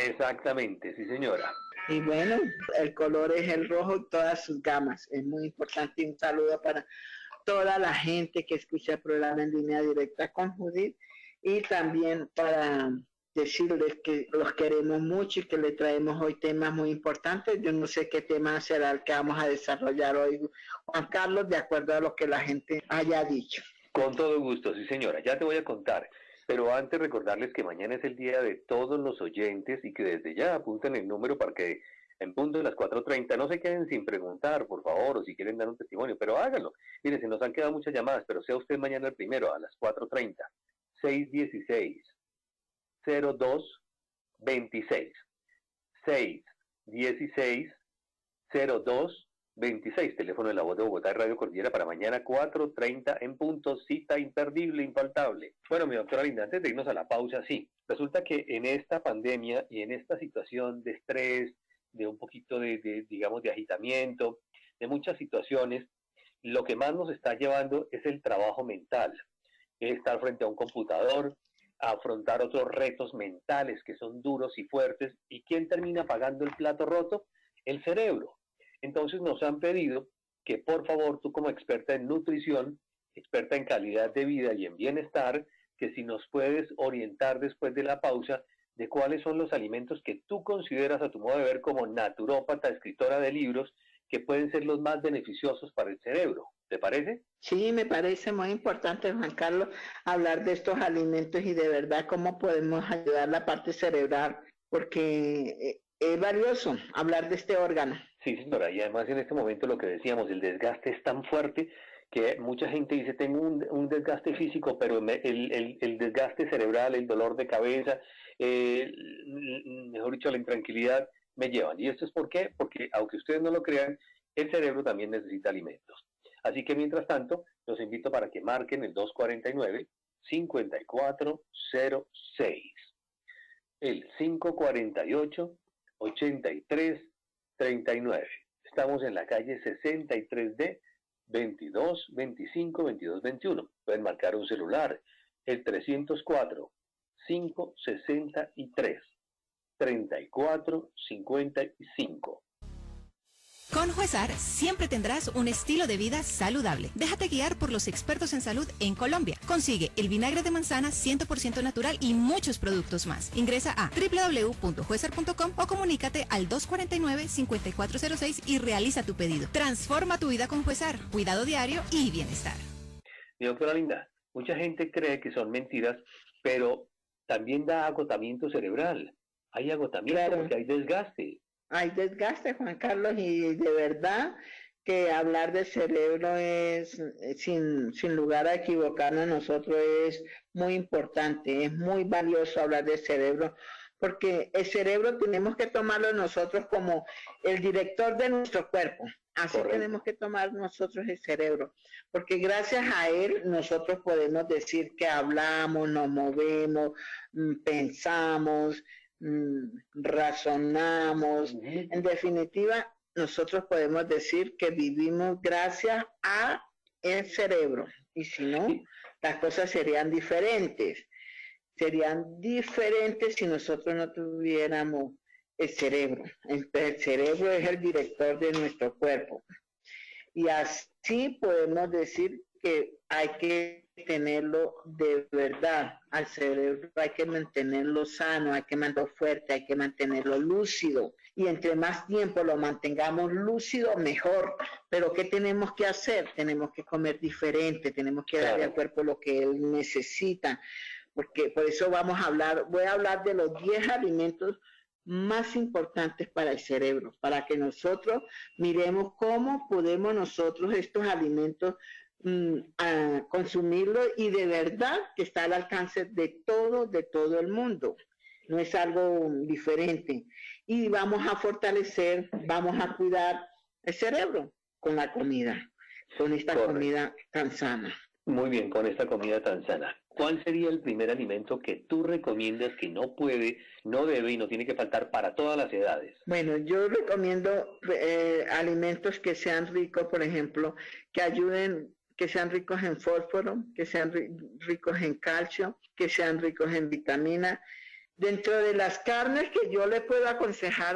Exactamente, sí señora. Y bueno, el color es el rojo y todas sus gamas. Es muy importante. Y un saludo para toda la gente que escucha el programa En Línea Directa con Judith y también para decirles que los queremos mucho y que le traemos hoy temas muy importantes. Yo no sé qué tema será el que vamos a desarrollar hoy, Juan Carlos, de acuerdo a lo que la gente haya dicho. Con todo gusto, sí señora, ya te voy a contar. Pero antes recordarles que mañana es el día de todos los oyentes y que desde ya apunten el número para que en punto de las 4:30 no se queden sin preguntar, por favor, o si quieren dar un testimonio, pero háganlo. Miren, se nos han quedado muchas llamadas, pero sea usted mañana el primero a las 4:30, 616-0226, 616-0226, teléfono de la voz de Bogotá y Radio Cordillera para mañana 4:30 en punto, cita imperdible, impaltable. Bueno, mi doctora Linda, antes de irnos a la pausa, sí, resulta que en esta pandemia y en esta situación de estrés, de un poquito digamos, de agitamiento, de muchas situaciones, lo que más nos está llevando es el trabajo mental, es estar frente a un computador, afrontar otros retos mentales que son duros y fuertes, ¿y quién termina pagando el plato roto? El cerebro. Entonces nos han pedido que por favor tú como experta en nutrición, experta en calidad de vida y en bienestar, que si nos puedes orientar después de la pausa de cuáles son los alimentos que tú consideras a tu modo de ver como naturópata, escritora de libros, que pueden ser los más beneficiosos para el cerebro. ¿Te parece? Sí, me parece muy importante, Juan Carlos, hablar de estos alimentos y de verdad cómo podemos ayudar a la parte cerebral, porque es valioso hablar de este órgano. Sí, señora, y además en este momento lo que decíamos, el desgaste es tan fuerte que mucha gente dice, tengo un desgaste físico, pero el desgaste cerebral, el dolor de cabeza, mejor dicho, la intranquilidad me llevan. ¿Y esto es por qué? Porque aunque ustedes no lo crean, el cerebro también necesita alimentos. Así que mientras tanto, los invito para que marquen el 249-5406, el 548-8339. Estamos en la calle 63D, 22 25 22 21. Pueden marcar un celular, el 304-563-3455. Con Juesar siempre tendrás un estilo de vida saludable. Déjate guiar por los expertos en salud en Colombia. Consigue el vinagre de manzana 100% natural y muchos productos más. Ingresa a www.juesar.com o comunícate al 249-5406 y realiza tu pedido. Transforma tu vida con Juesar. Cuidado diario y bienestar. Mi doctora Linda, mucha gente cree que son mentiras, pero también da agotamiento cerebral. Hay agotamiento, claro, porque hay desgaste. Hay desgaste, Juan Carlos, y de verdad que hablar del cerebro es, sin lugar a equivocarnos, nosotros es muy importante, es muy valioso hablar del cerebro, porque el cerebro tenemos que tomarlo nosotros como el director de nuestro cuerpo. Así correcto. Tenemos que tomar nosotros el cerebro, porque gracias a él nosotros podemos decir que hablamos, nos movemos, pensamos, razonamos. En definitiva, nosotros podemos decir que vivimos gracias a el cerebro, y si no, las cosas serían diferentes. Serían diferentes si nosotros no tuviéramos el cerebro. El cerebro es el director de nuestro cuerpo. Y así podemos decir que hay que tenerlo de verdad. Al cerebro hay que mantenerlo sano, hay que mantenerlo fuerte, hay que mantenerlo lúcido. Y entre más tiempo lo mantengamos lúcido, mejor. Pero ¿qué tenemos que hacer? Tenemos que comer diferente, tenemos que darle al cuerpo lo que él necesita. Porque por eso voy a hablar de los 10 alimentos más importantes para el cerebro, para que nosotros miremos cómo podemos nosotros estos alimentos consumirlos, y de verdad que está al alcance de todo el mundo. No es algo diferente. Y vamos a fortalecer, vamos a cuidar el cerebro con la comida, con esta comida tan sana. Muy bien, con esta comida tan sana. ¿Cuál sería el primer alimento que tú recomiendas que no puede, no debe y no tiene que faltar para todas las edades? Bueno, yo recomiendo alimentos que sean ricos, por ejemplo, que ayuden, que sean ricos en fósforo, que sean ricos en calcio, que sean ricos en vitamina, Dentro de las carnes que yo le puedo aconsejar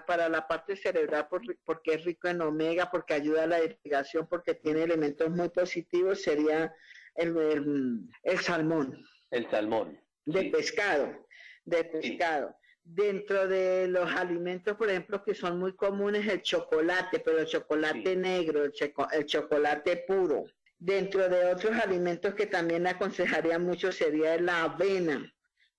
para la parte cerebral, porque es rico en omega, porque ayuda a la irrigación, porque tiene elementos muy positivos, sería el salmón. El salmón. De pescado, de pescado. Sí. Dentro de los alimentos, por ejemplo, que son muy comunes, el chocolate, pero el chocolate negro, el chocolate puro. Dentro de otros alimentos que también aconsejaría mucho sería la avena.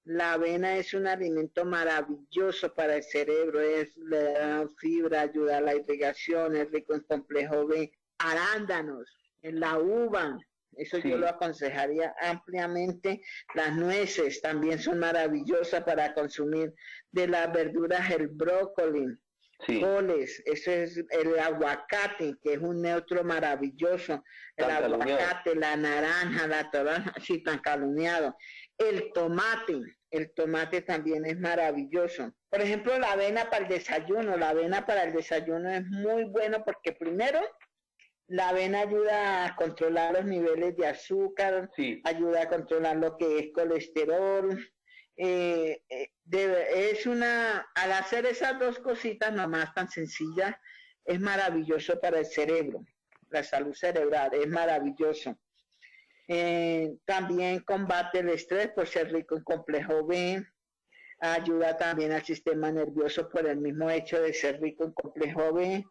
La avena es un alimento maravilloso para el cerebro, le da fibra, ayuda a la irrigación, es rico en complejo B. Arándanos, en la uva, eso yo lo aconsejaría ampliamente. Las nueces también son maravillosas para consumir. De las verduras, el brócoli, coles, eso es el aguacate, que es un neutro maravilloso. El aguacate, la naranja, la toronja, sí, tan calumniado. El tomate también es maravilloso. Por ejemplo, la avena para el desayuno. La avena para el desayuno es muy bueno porque primero, la avena ayuda a controlar los niveles de azúcar, ayuda a controlar lo que es colesterol. Al hacer esas dos cositas nomás tan sencillas, es maravilloso para el cerebro. La salud cerebral es maravilloso. También combate el estrés por ser rico en complejo B, ayuda también al sistema nervioso por el mismo hecho de ser rico en complejo B,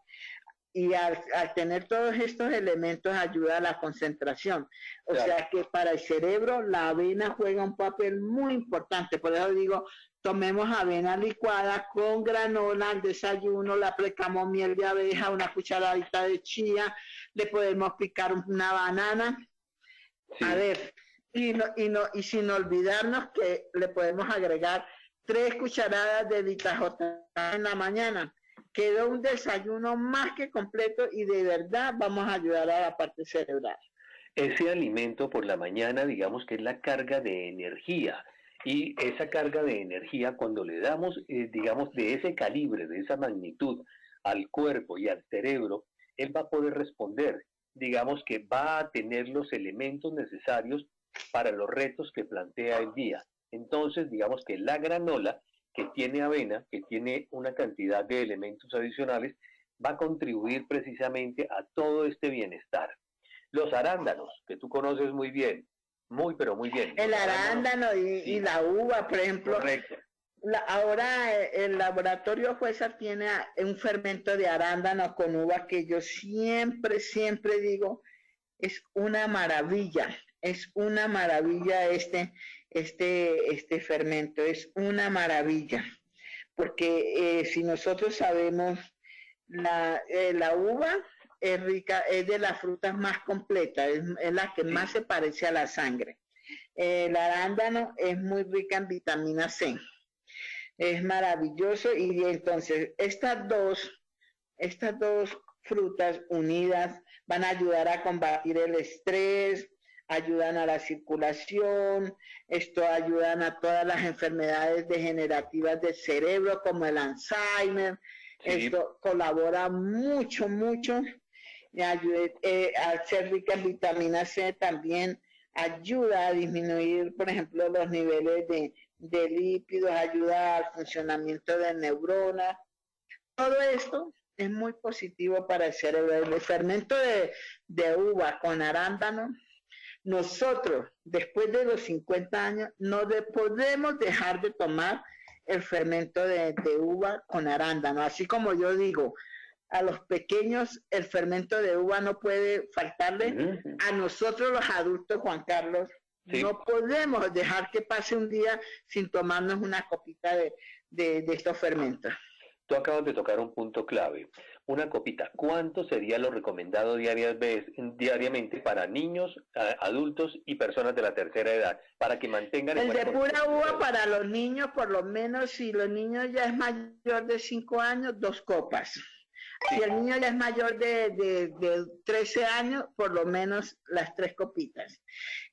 y al tener todos estos elementos ayuda a la concentración. O sea que para el cerebro la avena juega un papel muy importante. Por eso digo, tomemos avena licuada con granola al desayuno, le aplicamos miel de abeja, una cucharadita de chía, le podemos picar una banana. A ver, y sin olvidarnos que le podemos agregar 3 cucharadas de ditajotá en la mañana. Quedó un desayuno más que completo y de verdad vamos a ayudar a la parte cerebral. Ese alimento por la mañana, digamos que es la carga de energía, y esa carga de energía cuando le damos, digamos, de ese calibre, de esa magnitud al cuerpo y al cerebro, él va a poder responder, digamos que va a tener los elementos necesarios para los retos que plantea el día. Entonces, digamos que la granola, que tiene avena, que tiene una cantidad de elementos adicionales, va a contribuir precisamente a todo este bienestar. Los arándanos, que tú conoces muy bien, pero muy bien. El arándano y la uva, por ejemplo. Correcto. Ahora el laboratorio Jueza tiene un fermento de arándano con uva que yo siempre digo, es una maravilla este fermento, es una maravilla, porque si nosotros sabemos, la uva es rica, es de las frutas más completas, es la que más se parece a la sangre. El arándano es muy rica en vitamina C, es maravilloso, y entonces estas dos frutas unidas van a ayudar a combatir el estrés, ayudan a la circulación, ayudan a todas las enfermedades degenerativas del cerebro como el Alzheimer, esto colabora mucho, y al ser rica en vitamina C también ayuda a disminuir, por ejemplo, los niveles de lípidos, ayuda al funcionamiento de neuronas. Todo esto es muy positivo para el cerebro. El fermento de uva con arándano, nosotros, después de los 50 años, no podemos dejar de tomar el fermento de uva con arándano. Así como yo digo, a los pequeños el fermento de uva no puede faltarle. A nosotros los adultos, Juan Carlos, no podemos dejar que pase un día sin tomarnos una copita de estos fermentos. Tú acabas de tocar un punto clave. Una copita, ¿cuánto sería lo recomendado diariamente para niños, adultos y personas de la tercera edad para que mantengan el de pura uva para los niños? Por lo menos, si los niños ya es mayor de 5 años, 2 copas. Si el niño ya es mayor de 13 años, por lo menos las 3 copitas.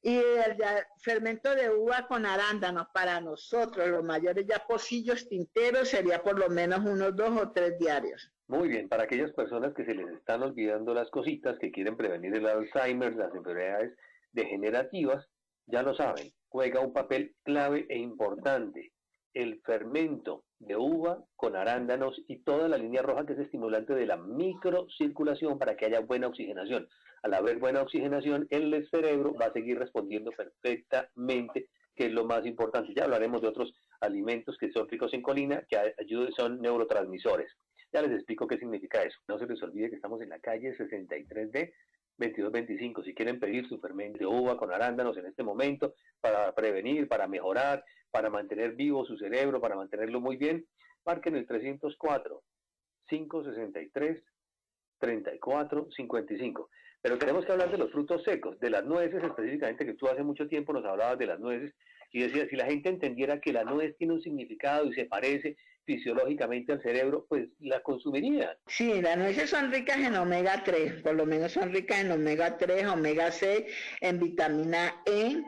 Y el fermento de uva con arándanos para nosotros, los mayores ya pocillos tinteros, sería por lo menos unos 2 o 3 diarios. Muy bien, para aquellas personas que se les están olvidando las cositas, que quieren prevenir el Alzheimer, las enfermedades degenerativas, ya lo saben. juega un papel clave e importante. El fermento de uva con arándanos y toda la línea roja, que es estimulante de la microcirculación para que haya buena oxigenación. Al haber buena oxigenación, el cerebro va a seguir respondiendo perfectamente, que es lo más importante. Ya hablaremos de otros alimentos que son ricos en colina, que ayudan, son neurotransmisores. Ya les explico qué significa eso. No se les olvide que estamos en la calle 63D 2225. Si quieren pedir su fermento de uva con arándanos en este momento para prevenir, para mejorar, para mantener vivo su cerebro, para mantenerlo muy bien, marquen el 304-563-3455. Pero tenemos que hablar de los frutos secos, de las nueces específicamente, que tú hace mucho tiempo nos hablabas de las nueces y decías, si la gente entendiera que la nuez tiene un significado y se parece fisiológicamente al cerebro, pues la consumirían. Sí, las nueces son ricas en omega 3, por lo menos son ricas en omega 3, omega 6, en vitamina E,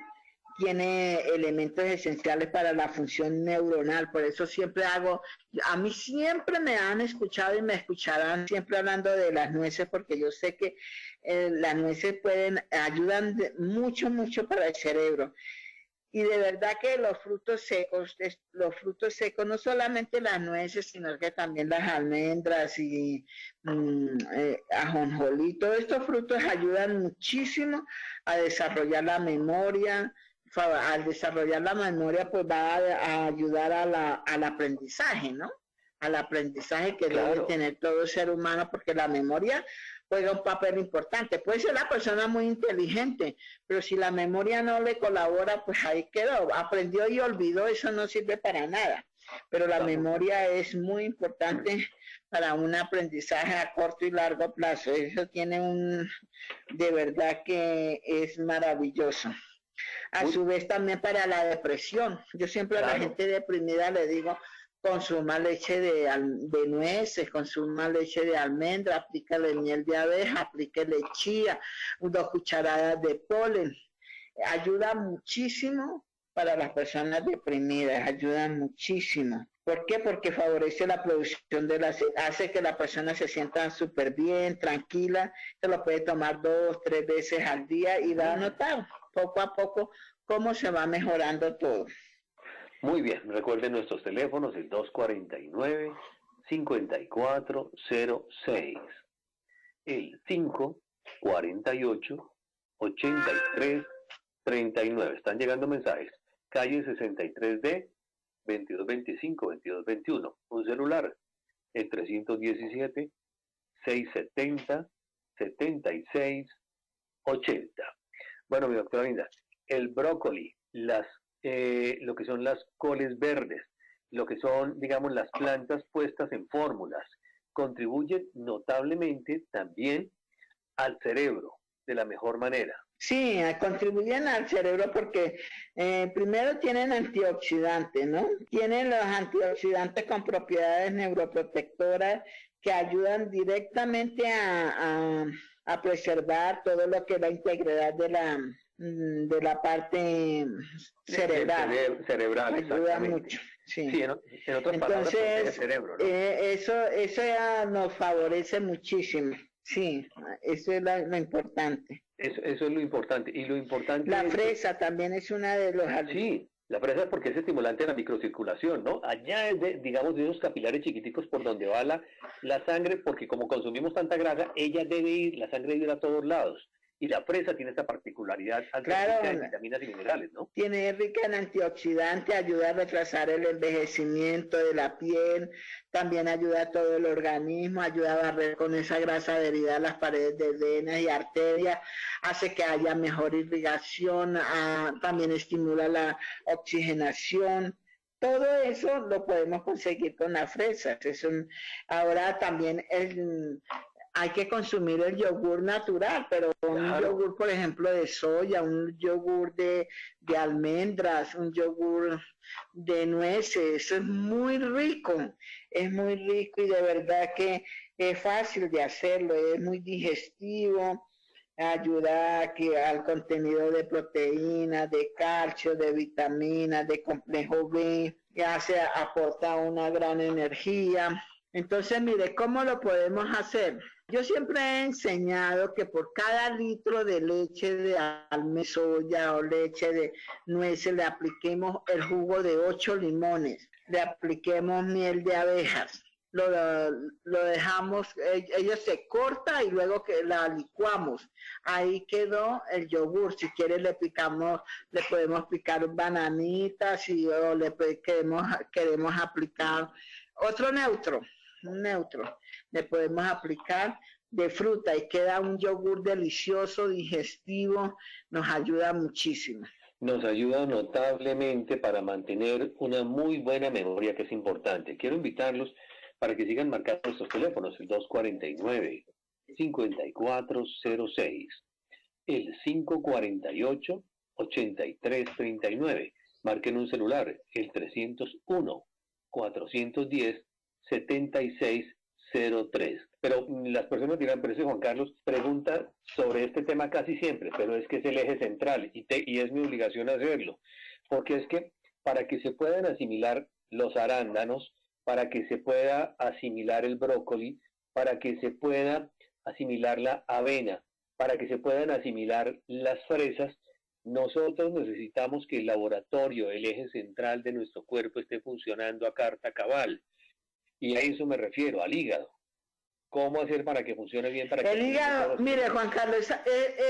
tiene elementos esenciales para la función neuronal, por eso siempre a mí siempre me han escuchado y me escucharán siempre hablando de las nueces, porque yo sé que las nueces ayudan mucho, mucho para el cerebro. Y de verdad que los frutos secos, no solamente las nueces, sino que también las almendras y ajonjolí, todos estos frutos ayudan muchísimo a desarrollar la memoria. Al desarrollar la memoria, pues va a ayudar al aprendizaje, ¿no? Al aprendizaje que debe tener todo ser humano, porque la memoria juega un papel importante. Puede ser la persona muy inteligente, pero si la memoria no le colabora, pues ahí quedó. Aprendió y olvidó, eso no sirve para nada. Pero la memoria es muy importante para un aprendizaje a corto y largo plazo. Eso de verdad que es maravilloso. A su vez también para la depresión. Yo siempre a la gente deprimida le digo, consuma leche de nueces, consuma leche de almendra, aplícale miel de abeja, aplíquele chía, 2 cucharadas de polen. Ayuda muchísimo para las personas deprimidas, ayuda muchísimo. ¿Por qué? Porque favorece la producción hace que la persona se sienta súper bien, tranquila, se lo puede tomar 2, 3 veces al día y va a notar poco a poco cómo se va mejorando todo. Muy bien, recuerden nuestros teléfonos, el 249-5406, el 548-8339. Están llegando mensajes. Calle 63D 2225-2221. Un celular, el 317-670-7680. Bueno, mi doctora Linda, el brócoli, lo que son las coles verdes, lo que son, digamos, las plantas puestas en fórmulas, contribuyen notablemente también al cerebro de la mejor manera. Sí, contribuyen al cerebro porque primero tienen antioxidantes, ¿no? Tienen los antioxidantes con propiedades neuroprotectoras que ayudan directamente a preservar todo lo que es la integridad de la parte cerebral. Cerebral, ayuda mucho. Sí. Sí, en otras palabras, el cerebro, ¿no? Eso ya nos favorece muchísimo. Sí, eso es lo importante. Eso es lo importante. Y lo importante la fresa también es una de los... Sí, la fresa es porque es estimulante de la microcirculación, ¿no? Allá es digamos, de esos capilares chiquiticos por donde va la sangre, porque como consumimos tanta grasa, la sangre debe ir a todos lados. Y la fresa tiene esta particularidad claro, de vitaminas y minerales, ¿no? Tiene rica en antioxidantes, ayuda a retrasar el envejecimiento de la piel, también ayuda a todo el organismo, ayuda a barrer con esa grasa adherida a las paredes de venas y arterias, hace que haya mejor irrigación, también estimula la oxigenación. Todo eso lo podemos conseguir con las fresas. Ahora también hay que consumir el yogur natural, pero un yogur, por ejemplo, de soya, un yogur de almendras, un yogur de nueces, eso es muy rico y de verdad que es fácil de hacerlo, es muy digestivo, ayuda al contenido de proteínas, de calcio, de vitaminas, de complejo B, aporta una gran energía. Entonces, mire, ¿cómo lo podemos hacer? Yo siempre he enseñado que por cada litro de leche de almendra, soya o leche de nueces le apliquemos el jugo de 8 limones, le apliquemos miel de abejas. Lo dejamos, ella se corta y luego que la licuamos. Ahí quedó el yogur. Si quiere le podemos picar bananitas o queremos aplicar otro neutro, un neutro. Le podemos aplicar de fruta y queda un yogur delicioso, digestivo, nos ayuda muchísimo. Nos ayuda notablemente para mantener una muy buena memoria, que es importante. Quiero invitarlos para que sigan marcando nuestros teléfonos, el 249-5406, el 548-8339. Marquen un celular, el 301-410-7603. Pero las personas dirán, pero ese Juan Carlos pregunta sobre este tema casi siempre, pero es que es el eje central y es mi obligación hacerlo, porque es que para que se puedan asimilar los arándanos, para que se pueda asimilar el brócoli, para que se pueda asimilar la avena, para que se puedan asimilar las fresas, nosotros necesitamos que el laboratorio, el eje central de nuestro cuerpo esté funcionando a carta cabal. Y a eso me refiero, al hígado. ¿Cómo hacer para que funcione bien? El hígado, mire Juan Carlos,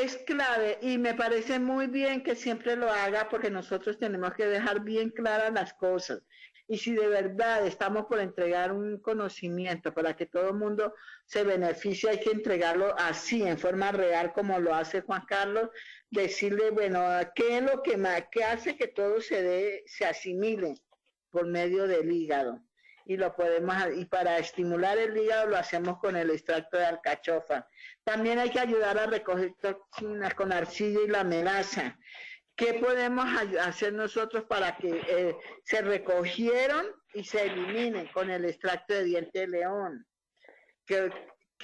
es clave y me parece muy bien que siempre lo haga porque nosotros tenemos que dejar bien claras las cosas. Y si de verdad estamos por entregar un conocimiento para que todo el mundo se beneficie, hay que entregarlo así, en forma real, como lo hace Juan Carlos, decirle, bueno, ¿qué es lo que hace que todo se asimile por medio del hígado? Y para estimular el hígado lo hacemos con el extracto de alcachofa. También hay que ayudar a recoger toxinas con arcilla y la melaza. ¿Qué podemos hacer nosotros para que se recogieron y se eliminen con el extracto de diente de león? ¿Qué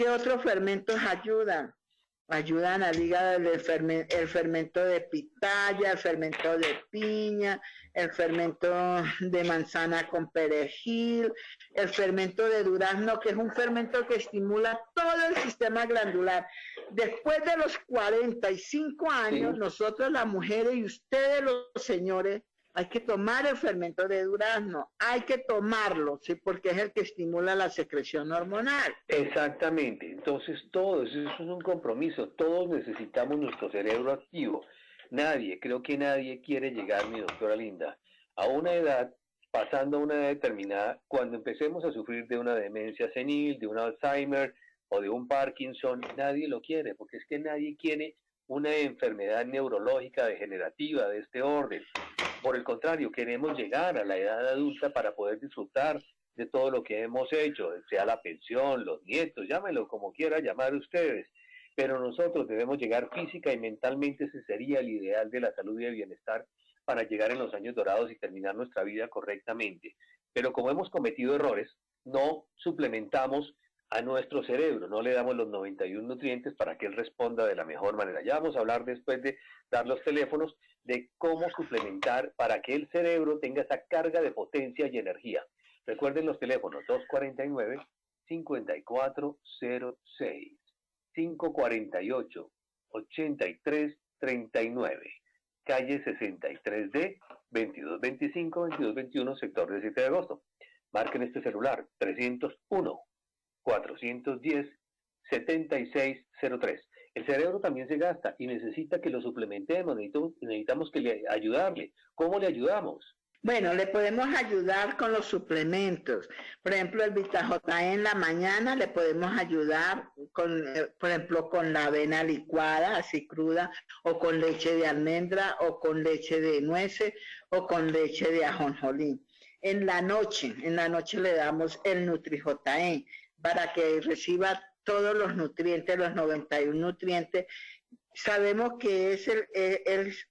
otros fermentos ayudan? Ayudan al hígado el fermento de pitaya, el fermento de piña, el fermento de manzana con perejil, el fermento de durazno, que es un fermento que estimula todo el sistema glandular. Después de los 45 años, sí, nosotros las mujeres y ustedes los señores, hay que tomar el fermento de durazno, hay que tomarlo, ¿sí? Porque es el que estimula la secreción hormonal. Exactamente, entonces todos, eso es un compromiso, todos necesitamos nuestro cerebro activo. Creo que nadie quiere llegar, mi doctora Linda, a una edad, pasando a una edad determinada, cuando empecemos a sufrir de una demencia senil, de un Alzheimer o de un Parkinson, nadie lo quiere, porque es que nadie quiere una enfermedad neurológica degenerativa de este orden. Por el contrario, queremos llegar a la edad adulta para poder disfrutar de todo lo que hemos hecho, sea la pensión, los nietos, llámelo como quiera llamar ustedes. Pero nosotros debemos llegar física y mentalmente, ese sería el ideal de la salud y el bienestar para llegar en los años dorados y terminar nuestra vida correctamente. Pero como hemos cometido errores, no suplementamos a nuestro cerebro, no le damos los 91 nutrientes para que él responda de la mejor manera. Ya vamos a hablar después de dar los teléfonos de cómo suplementar para que el cerebro tenga esa carga de potencia y energía. Recuerden los teléfonos 249-5406, 548-8339, calle 63D, 2225-2221, sector de 7 de agosto. Marquen este celular, 301-410-7603. El cerebro también se gasta y necesita que lo suplementemos, necesitamos ayudarle. ¿Cómo le ayudamos? Bueno, le podemos ayudar con los suplementos. Por ejemplo, el Vita-JE en la mañana le podemos ayudar, por ejemplo, con la avena licuada, así cruda, o con leche de almendra, o con leche de nueces, o con leche de ajonjolí. En la noche le damos el Nutri-JE para que reciba todos los nutrientes, los 91 nutrientes. Sabemos que es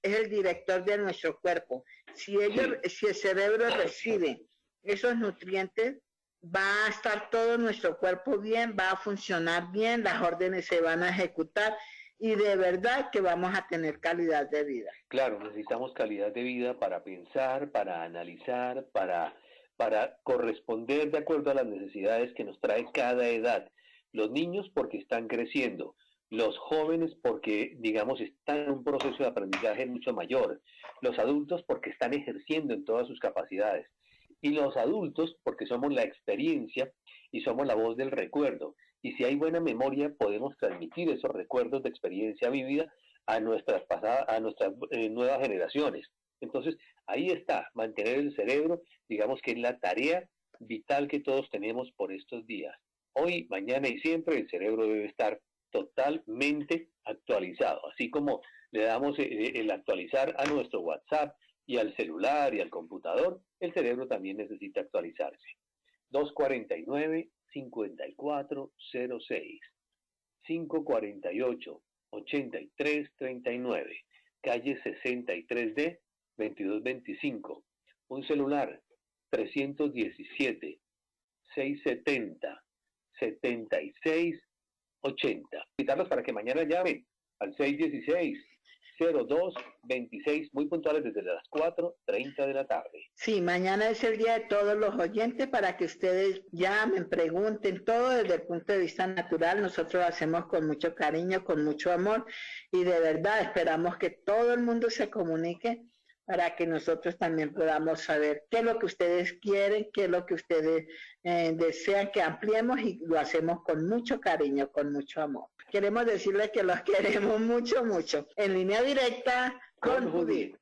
el director de nuestro cuerpo. Si el cerebro recibe esos nutrientes, va a estar todo nuestro cuerpo bien, va a funcionar bien, las órdenes se van a ejecutar y de verdad que vamos a tener calidad de vida. Claro, necesitamos calidad de vida para pensar, para analizar, para para corresponder de acuerdo a las necesidades que nos trae cada edad. Los niños porque están creciendo, los jóvenes porque, digamos, están en un proceso de aprendizaje mucho mayor, los adultos porque están ejerciendo en todas sus capacidades, y los adultos porque somos la experiencia y somos la voz del recuerdo. Y si hay buena memoria, podemos transmitir esos recuerdos de experiencia vivida a nuestras nuevas generaciones. Entonces, ahí está, mantener el cerebro, digamos que es la tarea vital que todos tenemos por estos días. Hoy, mañana y siempre el cerebro debe estar totalmente actualizado, así como le damos el actualizar a nuestro WhatsApp y al celular y al computador, el cerebro también necesita actualizarse. 249-5406, 548-8339, calle 63D, 2225. Un celular, 317-670-7680. Invitarlos para que mañana llamen al 616-0226, muy puntuales desde las 4:30 de la tarde. Sí, mañana es el día de todos los oyentes para que ustedes llamen, pregunten, todo desde el punto de vista natural. Nosotros lo hacemos con mucho cariño, con mucho amor y de verdad esperamos que todo el mundo se comunique para que nosotros también podamos saber qué es lo que ustedes quieren, qué es lo que ustedes desean que ampliemos y lo hacemos con mucho cariño, con mucho amor. Queremos decirles que los queremos mucho, mucho. En línea directa con Judith.